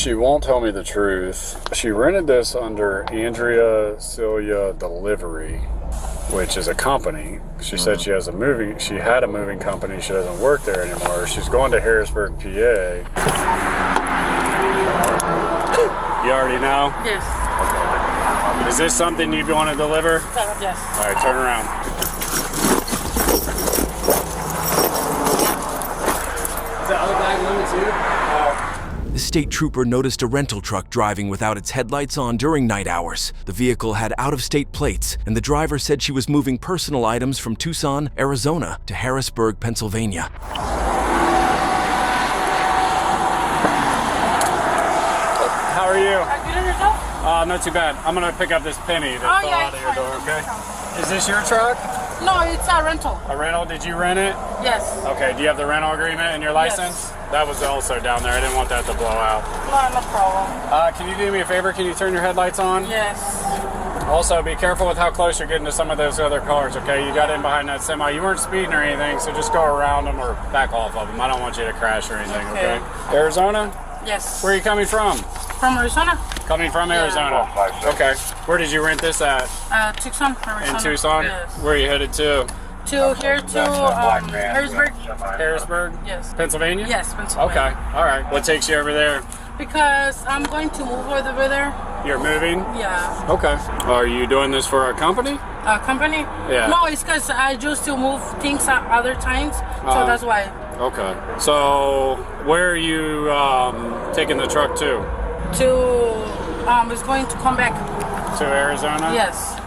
She won't tell me the truth. She rented this under Andrea Celia Delivery, which is a company. She said she had a moving company. She doesn't work there anymore. She's going to Harrisburg, PA. You already know? Yes. Okay. Is this something you'd want to deliver? Yes. All right, turn around. Is that other bag loaded too? The state trooper noticed a rental truck driving without its headlights on during night hours. The vehicle had out-of-state plates, and the driver said she was moving personal items from Tucson, Arizona to Harrisburg, Pennsylvania. How are you? Good on yourself? Not too bad. I'm gonna pick up this penny that fell out of your door, okay? Is this your truck? No, it's a rental. A rental? Did you rent it? Yes. Okay, do you have the rental agreement and your license? Yes. That was also down there. I didn't want that to blow out. No problem. Can you do me a favor? Can you turn your headlights on? Yes. Also, be careful with how close you're getting to some of those other cars, okay? You got in behind that semi. You weren't speeding or anything, so just go around them or back off of them. I don't want you to crash or anything, okay? Arizona? Yes. Where are you coming from? From Arizona? Coming from Arizona. Okay. Where did you rent this at? Tucson, Arizona. In Tucson? Yes. Where are you headed to? To Harrisburg. Harrisburg? Yes. Pennsylvania? Yes, Pennsylvania. Okay. All right. What takes you over there? Because I'm going to move over there. You're moving? Yeah. Okay. Are you doing this for a company? A company? Yeah. No, it's because I used to move things at other times, so that's why. Okay. So where are you taking the truck to? It's going to come back. To Arizona? Yes.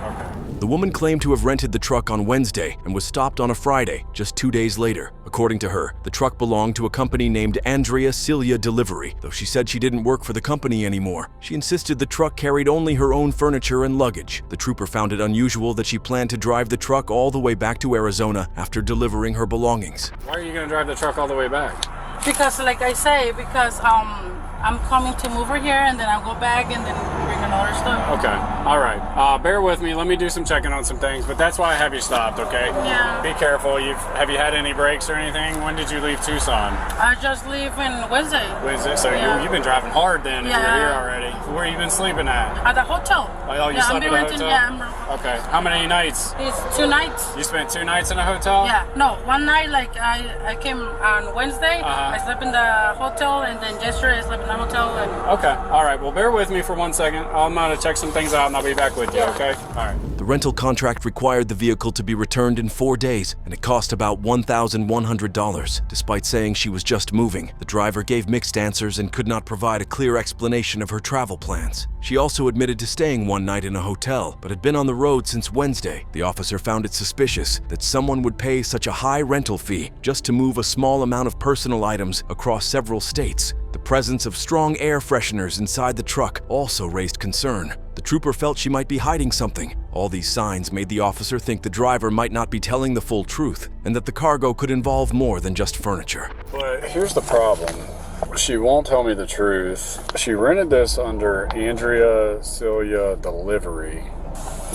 The woman claimed to have rented the truck on Wednesday and was stopped on a Friday, just 2 days later. According to her, the truck belonged to a company named Andrea Celia Delivery, though she said she didn't work for the company anymore. She insisted the truck carried only her own furniture and luggage. The trooper found it unusual that she planned to drive the truck all the way back to Arizona after delivering her belongings. Why are you going to drive the truck all the way back? Because, like I say, I'm coming to move her here, and then I'll go back and then bring another stuff. Okay. All right. Bear with me. Let me do some checking on some things, but that's why I have you stopped, okay? Yeah. Be careful. Have you had any breaks or anything? When did you leave Tucson? I just leave on Wednesday. Wednesday? So Yeah. you've been driving hard then if Yeah. you're here already. Where have you been sleeping at? At the hotel. Oh, you slept at the hotel? Yeah, Okay. How many nights? it's 2 nights. You spent 2 nights in a hotel? Yeah, no, one night, like I came on Wednesday, I slept in the hotel, and then yesterday I slept in the hotel. And Okay. All right. Well, bear with me for 1 second. I'm going to check some things out and I'll be back with you, okay? All right. The rental contract required the vehicle to be returned in 4 days, and it cost about $1,100. Despite saying she was just moving, the driver gave mixed answers and could not provide a clear explanation of her travel plans. She also admitted to staying one night in a hotel, but had been on the road since Wednesday. The officer found it suspicious that someone would pay such a high rental fee just to move a small amount of personal items across several states. The presence of strong air fresheners inside the truck also raised concern. The trooper felt she might be hiding something. All these signs made the officer think the driver might not be telling the full truth, and that the cargo could involve more than just furniture. But here's the problem. She won't tell me the truth. She rented this under Andrea Celia Delivery,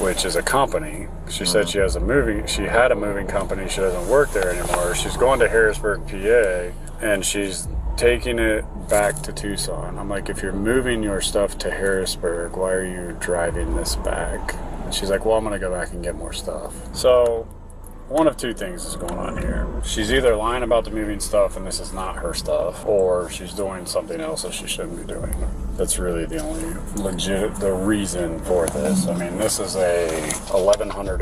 which is a company. She said she had a moving company. She doesn't work there anymore. She's going to Harrisburg, PA, and she's taking it back to Tucson. I'm like, if you're moving your stuff to Harrisburg, why are you driving this back? And she's like, well, I'm gonna go back and get more stuff. So one of two things is going on here. She's either lying about the moving stuff and this is not her stuff, or she's doing something else that she shouldn't be doing. That's really the only the reason for this. I mean, this is a $1,100,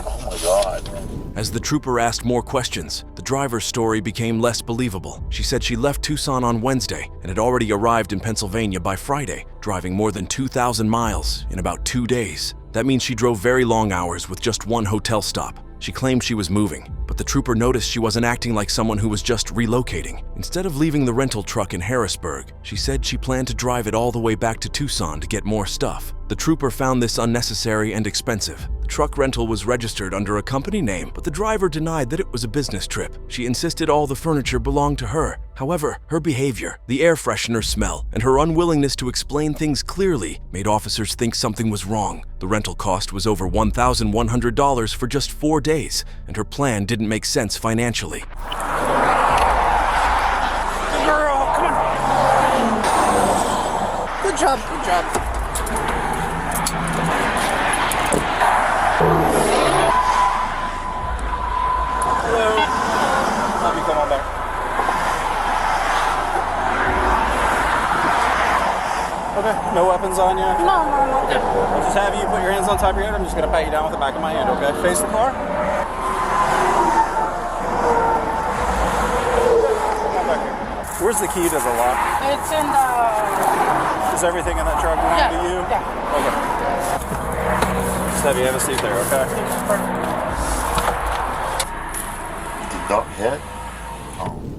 oh my God. As the trooper asked more questions, the driver's story became less believable. She said she left Tucson on Wednesday and had already arrived in Pennsylvania by Friday, driving more than 2,000 miles in about 2 days. That means she drove very long hours with just one hotel stop. She claimed she was moving, but the trooper noticed she wasn't acting like someone who was just relocating. Instead of leaving the rental truck in Harrisburg, she said she planned to drive it all the way back to Tucson to get more stuff. The trooper found this unnecessary and expensive. The truck rental was registered under a company name, but the driver denied that it was a business trip. She insisted all the furniture belonged to her. However, her behavior, the air freshener smell, and her unwillingness to explain things clearly made officers think something was wrong. The rental cost was over $1,100 for just 4 days, and her plan didn't make sense financially. Girl, come on. Good job. Good job. Hello. Let me come on back. Okay. No weapons on you? No. Okay. I'll just have you put your hands on top of your head. I'm just going to pat you down with the back of my hand, okay? Face the car. Where's the key to the lock? It's in the... Is everything in that truck belong to you? Yeah. Okay. Just have you have a seat there, okay? The dog hit?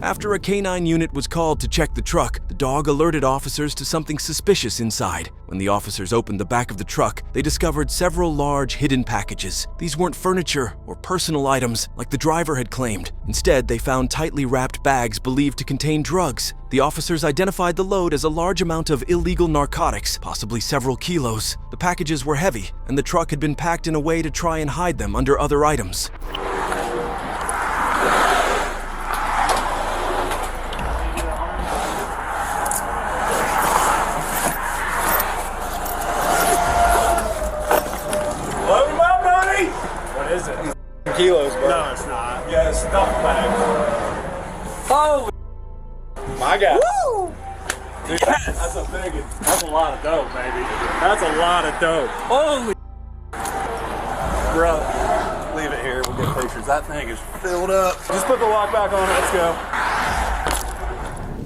After a canine unit was called to check the truck, the dog alerted officers to something suspicious inside. When the officers opened the back of the truck, they discovered several large hidden packages. These weren't furniture or personal items like the driver had claimed. Instead, they found tightly wrapped bags believed to contain drugs. The officers identified the load as a large amount of illegal narcotics, possibly several kilos. The packages were heavy, and the truck had been packed in a way to try and hide them under other items. Kilos, bro. No, it's not. Yeah, it's duffel bags. Holy My God. woo! Dude, that's a big one. That's a lot of dope, baby. That's a lot of dope. Holy Bro, leave it here. We'll get pictures. That thing is filled up. Just put the lock back on. Let's go.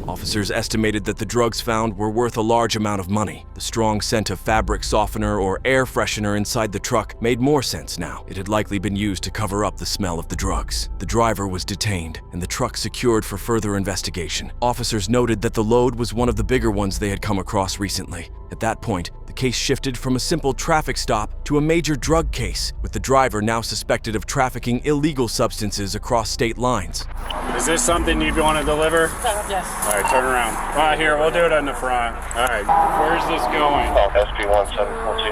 Officers estimated that the drugs found were worth a large amount of money. The strong scent of fabric softener or air freshener inside the truck made more sense now. It had likely been used to cover up the smell of the drugs. The driver was detained and the truck secured for further investigation. Officers noted that the load was one of the bigger ones they had come across recently. At that point, the case shifted from a simple traffic stop to a major drug case, with the driver now suspected of trafficking illegal substances across state lines. Is this something you'd want to deliver? Yes. All right, turn around. Right here, we'll do it in the front. All right, where's this going? SP1742.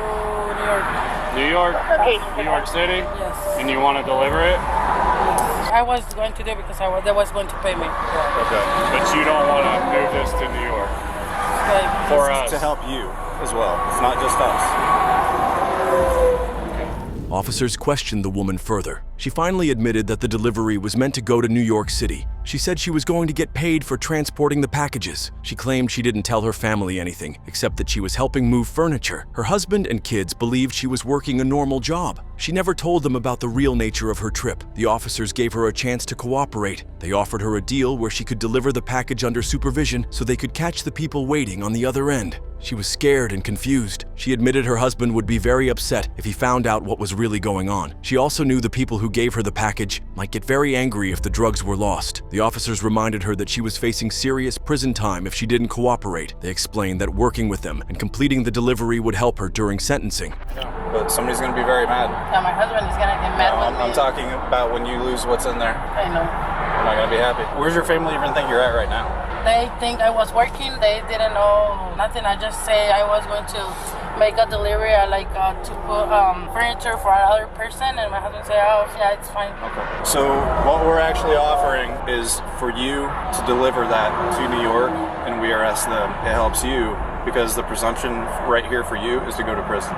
New York? Okay. New York City? Yes. And you want to deliver it? I was going to do it because they was going to pay me. Okay. But you don't want to move this to New York? Okay. For us? To help you as well. It's not just us. Officers questioned the woman further. She finally admitted that the delivery was meant to go to New York City. She said she was going to get paid for transporting the packages. She claimed she didn't tell her family anything, except that she was helping move furniture. Her husband and kids believed she was working a normal job. She never told them about the real nature of her trip. The officers gave her a chance to cooperate. They offered her a deal where she could deliver the package under supervision so they could catch the people waiting on the other end. She was scared and confused. She admitted her husband would be very upset if he found out what was really going on. She also knew the people who gave her the package might get very angry if the drugs were lost. The officers reminded her that she was facing serious prison time if she didn't cooperate. They explained that working with them and completing the delivery would help her during sentencing. But somebody's going to be very mad. Yeah, my husband is gonna get mad with me. I'm talking about when you lose what's in there. I know. You're not going to be happy. Where's your family even think you're at right now? They think I was working. They didn't know nothing. I just say I was going to make a delivery. I like to put furniture for another person, and my husband said, "Oh, yeah, it's fine." Okay. So what we're actually offering is for you to deliver that to New York, and we arrest them. It helps you because the presumption right here for you is to go to prison.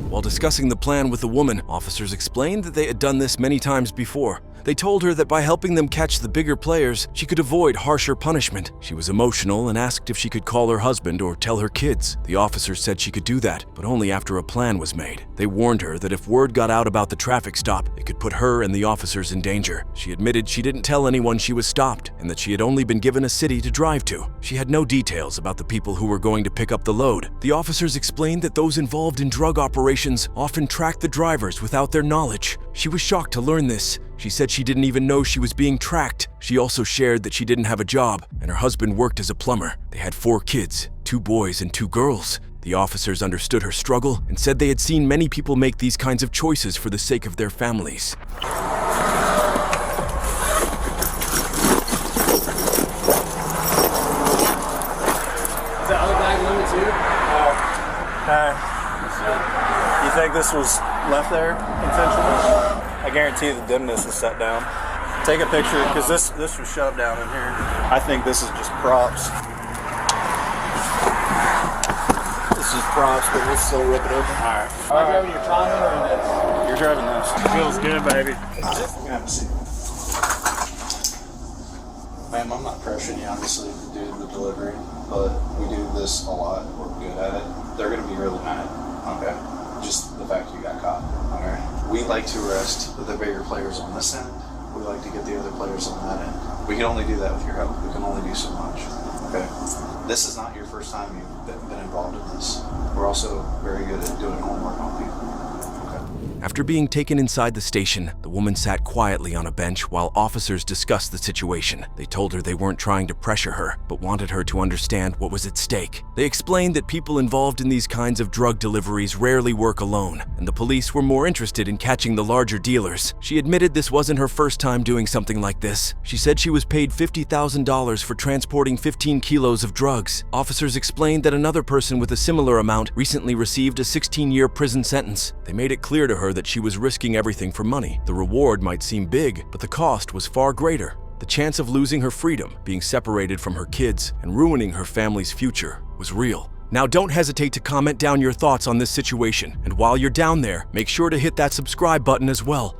While discussing the plan with the woman, officers explained that they had done this many times before. They told her that by helping them catch the bigger players, she could avoid harsher punishment. She was emotional and asked if she could call her husband or tell her kids. The officers said she could do that, but only after a plan was made. They warned her that if word got out about the traffic stop, it could put her and the officers in danger. She admitted she didn't tell anyone she was stopped and that she had only been given a city to drive to. She had no details about the people who were going to pick up the load. The officers explained that those involved in drug operations often tracked the drivers without their knowledge. She was shocked to learn this. She said she didn't even know she was being tracked. She also shared that she didn't have a job and her husband worked as a plumber. They had 4 kids, 2 boys and 2 girls. The officers understood her struggle and said they had seen many people make these kinds of choices for the sake of their families. Is that other bag loaded too? You think this was left there intentionally? I guarantee the dimness is set down. Take a picture, because this was shoved down in here. I think this is just props. props, but we'll still rip it open. Alright. Am I driving your Tahoe or this? You're driving this. Feels good, baby. Have a seat. Ma'am, I'm not pressuring you, obviously, to do the delivery, but we do this a lot. We're good at it. They're going to be really mad, okay? Just the fact you got caught, okay? We like to arrest the bigger players on this end. We like to get the other players on that end. We can only do that with your help. We can only do so much, okay? This is not your first time you've been involved in this. We're also very good at doing homework on people. After being taken inside the station, the woman sat quietly on a bench while officers discussed the situation. They told her they weren't trying to pressure her, but wanted her to understand what was at stake. They explained that people involved in these kinds of drug deliveries rarely work alone, and the police were more interested in catching the larger dealers. She admitted this wasn't her first time doing something like this. She said she was paid $50,000 for transporting 15 kilos of drugs. Officers explained that another person with a similar amount recently received a 16-year prison sentence. They made it clear to her that she was risking everything for money. The reward might seem big, but the cost was far greater. The chance of losing her freedom, being separated from her kids, and ruining her family's future was real. Now don't hesitate to comment down your thoughts on this situation, and while you're down there, make sure to hit that subscribe button as well.